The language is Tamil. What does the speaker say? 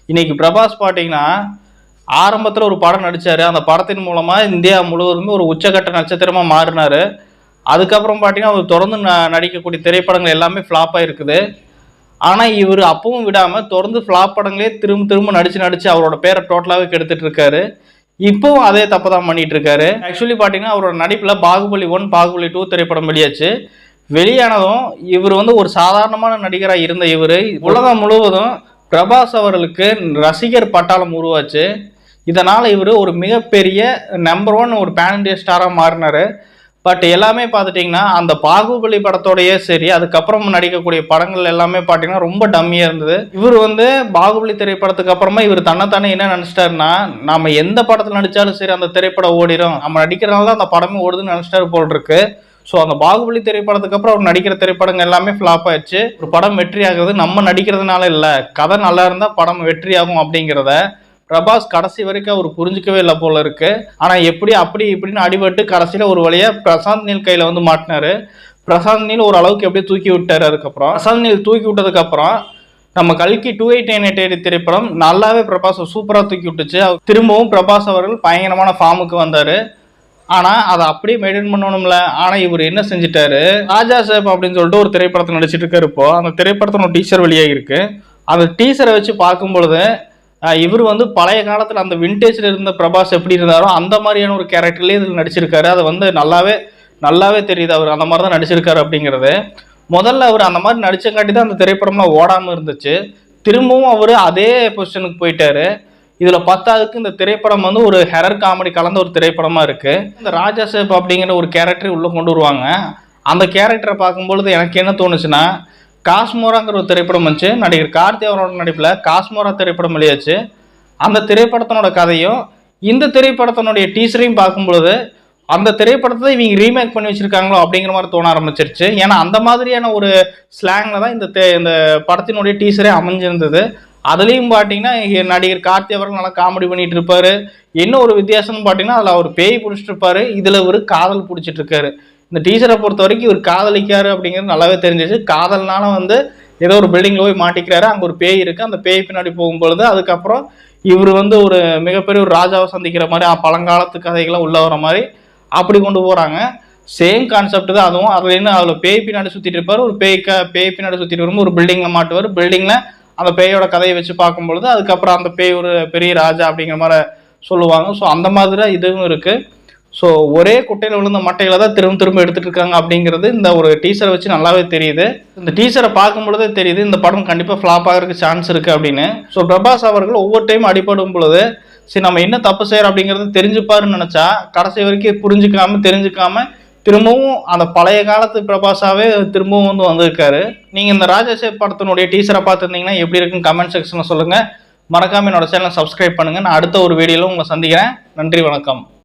இன்னைக்கு பிரபாஸ் பார்த்தீங்கன்னா ஆரம்பத்தில் ஒரு படம் நடிச்சாரு. அந்த படத்தின் மூலமா இந்தியா முழுவதுமே ஒரு உச்சகட்ட நட்சத்திரமா மாறினாரு. அதுக்கப்புறம் பார்த்தீங்கன்னா அவர் தொடர்ந்து நடிக்கக்கூடிய திரைப்படங்கள் எல்லாமே ஃப்ளாப் ஆயிருக்குது. ஆனா இவர் அப்பவும் விடாம தொடர்ந்து ஃப்ளாப் படங்களே திரும்ப திரும்ப நடிச்சு அவரோட பேரை டோட்டலாவே கெடுத்துட்டு இருக்காரு. இப்பவும் அதே தப்பு தான் பண்ணிட்டு இருக்காரு. ஆக்சுவலி பார்த்தீங்கன்னா அவரோட நடிப்பில் பாகுபலி 1, பாகுபலி 2 திரைப்படம் வெளியாச்சு. வெளியானதும் இவர் ஒரு சாதாரணமான நடிகராக இருந்த இவர் உலகம் முழுவதும் பிரபாஸ் அவர்களுக்கு ரசிகர் பட்டாளம் உருவாச்சு. இதனால் இவர் ஒரு மிகப்பெரிய நம்பர் 1 ஒரு பேன் இண்டியா ஸ்டாராக மாறினார். பட் எல்லாமே பார்த்துட்டிங்கன்னா அந்த பாகுபலி படத்தோடையே சரி, அதுக்கப்புறம் நடிக்கக்கூடிய படங்கள் எல்லாமே பார்த்தீங்கன்னா ரொம்ப டம்மியாக இருந்தது. இவர் பாகுபலி திரைப்படத்துக்கு அப்புறமா இவர் தன்னைத்தானே என்ன நினச்சிட்டாருன்னா, நம்ம எந்த படத்தில் நடித்தாலும் சரி அந்த திரைப்படம் ஓடிடும், நம்ம நடிக்கிறனால தான் அந்த படமே ஓடுதுன்னு நினச்சிட்டாரு போல் இருக்கு. ஸோ அந்த பாகுபலி திரைப்படத்துக்கு அப்புறம் அவர் நடிக்கிற திரைப்படங்கள் எல்லாமே ஃப்ளாப் ஆயிடுச்சு. ஒரு படம் வெற்றி ஆகுறது நம்ம நடிக்கிறதுனால இல்லை, கதை நல்லா இருந்தால் படம் வெற்றி ஆகும் அப்படிங்கிறத பிரபாஸ் கடைசி வரைக்கும் அவர் புரிஞ்சுக்கவே இல்லை போல இருக்கு. ஆனா எப்படி அப்படி இப்படின்னு அடிபட்டு கடைசியில ஒரு வழியா பிரசாந்த் நீல் கையில மாட்டினாரு. பிரசாந்த் நீல் ஒரு அளவுக்கு எப்படியே தூக்கி விட்டாரு. அதுக்கப்புறம் பிரசாந்த் நீல் தூக்கி விட்டதுக்கு அப்புறம் நம்ம கல்கி 2898 திரைப்படம் நல்லாவே பிரபாஸ் சூப்பரா தூக்கி விட்டுச்சு. திரும்பவும் பிரபாஸ் அவர்கள் பயங்கரமான ஃபார்முக்கு வந்தாரு. ஆனா அதை அப்படியே மெயின்டைன் பண்ணணும்ல. ஆனா இவர் என்ன செஞ்சிட்டாரு, ராஜா சாப் அப்படின்னு சொல்லிட்டு ஒரு திரைப்படத்தை நடிச்சிட்டு இருக்காரு. இப்போ அந்த திரைப்படத்தோட டீசர் வெளியாகி இருக்கு. அந்த டீசரை வச்சு பார்க்கும் பொழுது இவர் பழைய காலத்தில் அந்த விண்டேஜில் இருந்த பிரபாஸ் எப்படி இருந்தாரோ அந்த மாதிரியான ஒரு கேரக்டர்லேயே இதில் நடிச்சிருக்காரு. அது நல்லாவே தெரியுது அவர் அந்த மாதிரி தான் நடிச்சிருக்காரு அப்படிங்கிறது. முதல்ல அவர் அந்த மாதிரி நடிச்சங்காட்டி தான் அந்த திரைப்படம்லாம் ஓடாமல் இருந்துச்சு. திரும்பவும் அவர் அதே பொசிஷனுக்கு போயிட்டாரு. இதில் பத்தாவதுக்கு இந்த திரைப்படம் ஒரு ஹெரர் காமெடி கலந்த ஒரு திரைப்படமாக இருக்குது. இந்த ராஜா சேப் அப்படிங்கிற ஒரு கேரக்டரை உள்ளே கொண்டு வருவாங்க. அந்த கேரக்டரை பார்க்கும்பொழுது எனக்கு என்ன தோணுச்சுன்னா, காஸ்மோராங்கிற ஒரு திரைப்படம் வந்துச்சு. நடிகர் கார்த்தி அவரோட நடிப்பில் காஸ்மோரா திரைப்படம் வெளியாச்சு. அந்த திரைப்படத்தினோட கதையும் இந்த திரைப்படத்தினுடைய டீசரையும் பார்க்கும்பொழுது அந்த திரைப்படத்தை இவங்க ரீமேக் பண்ணி வச்சிருக்காங்களோ அப்படிங்கிற மாதிரி தோண ஆரம்பிச்சிருச்சு. ஏன்னா அந்த மாதிரியான ஒரு ஸ்லாங்ல தான் இந்த படத்தினுடைய டீசரே அமைஞ்சிருந்தது. அதுலேயும் பார்த்தீங்கன்னா நடிகர் கார்த்தி அவர்கள் நல்லா காமெடி பண்ணிட்டு இருப்பாரு. என்ன ஒரு வித்தியாசம்னு பார்த்தீங்கன்னா அதில் அவர் பேய் பிடிச்சிட்டு இருப்பாரு, இதில் ஒரு காதல் பிடிச்சிட்டு இருக்காரு. இந்த டீச்சரை பொறுத்த வரைக்கும் இவர் காதலிக்காரு அப்படிங்கிறது நல்லாவே தெரிஞ்சிச்சு. காதல்னால ஏதோ ஒரு பில்டிங்கில் போய் மாட்டிக்கிறாரு. அங்கே ஒரு பேய் இருக்குது. அந்த பேய் பின்னாடி போகும்பொழுது அதுக்கப்புறம் இவர் ஒரு மிகப்பெரிய ஒரு ராஜாவை சந்திக்கிற மாதிரி பழங்காலத்து கதைகளை உள்ள வர மாதிரி அப்படி கொண்டு போகிறாங்க. சேம் கான்செப்ட் தான் அதுவும். அதில் பேய் பின்னாடி சுற்றிட்டு இருப்பார். ஒரு பேய் பின்னாடி சுற்றிட்டு வரும்போது ஒரு பில்டிங்கில் மாட்டுவார். பில்டிங்கில் அந்த பேயோட கதையை வச்சு பார்க்கும்பொழுது அதுக்கப்புறம் அந்த பேய் ஒரு பெரிய ராஜா அப்படிங்கிற மாதிரி சொல்லுவாங்க. ஸோ அந்த மாதிரி தான் இதுவும் இருக்குது. ஸோ ஒரே குட்டையில் விழுந்த மட்டையில தான் திரும்ப எடுத்துட்டு இருக்காங்க அப்படிங்கிறது இந்த ஒரு டீசரை வச்சு நல்லாவே தெரியுது. இந்த டீசரை பார்க்கும் பொழுதே தெரியுது இந்த படம் கண்டிப்பாக ஃப்ளாப் ஆகிறதுக்கு சான்ஸ் இருக்குது அப்படின்னு. ஸோ பிரபாஸ் அவர்கள் ஒவ்வொரு டைம் அடிபடும் பொழுது சரி நம்ம என்ன தப்பு செய்யறோம் அப்படிங்கிறது தெரிஞ்சுப்பாருன்னு நினச்சா கடைசி வரைக்கும் தெரிஞ்சுக்காம திரும்பவும் அந்த பழைய காலத்து பிரபாஸாவே திரும்பவும் வந்திருக்காரு. நீங்கள் இந்த ராஜாசேப் படத்தினுடைய டீசரை பார்த்துருந்தீங்கன்னா எப்படி இருக்குன்னு கமெண்ட் செக்ஷனில் சொல்லுங்கள். மறக்காம என்னோட சேனலை சப்ஸ்கிரைப் பண்ணுங்கள். நான் அடுத்த ஒரு வீடியோவில் உங்களை சந்திக்கிறேன். நன்றி, வணக்கம்.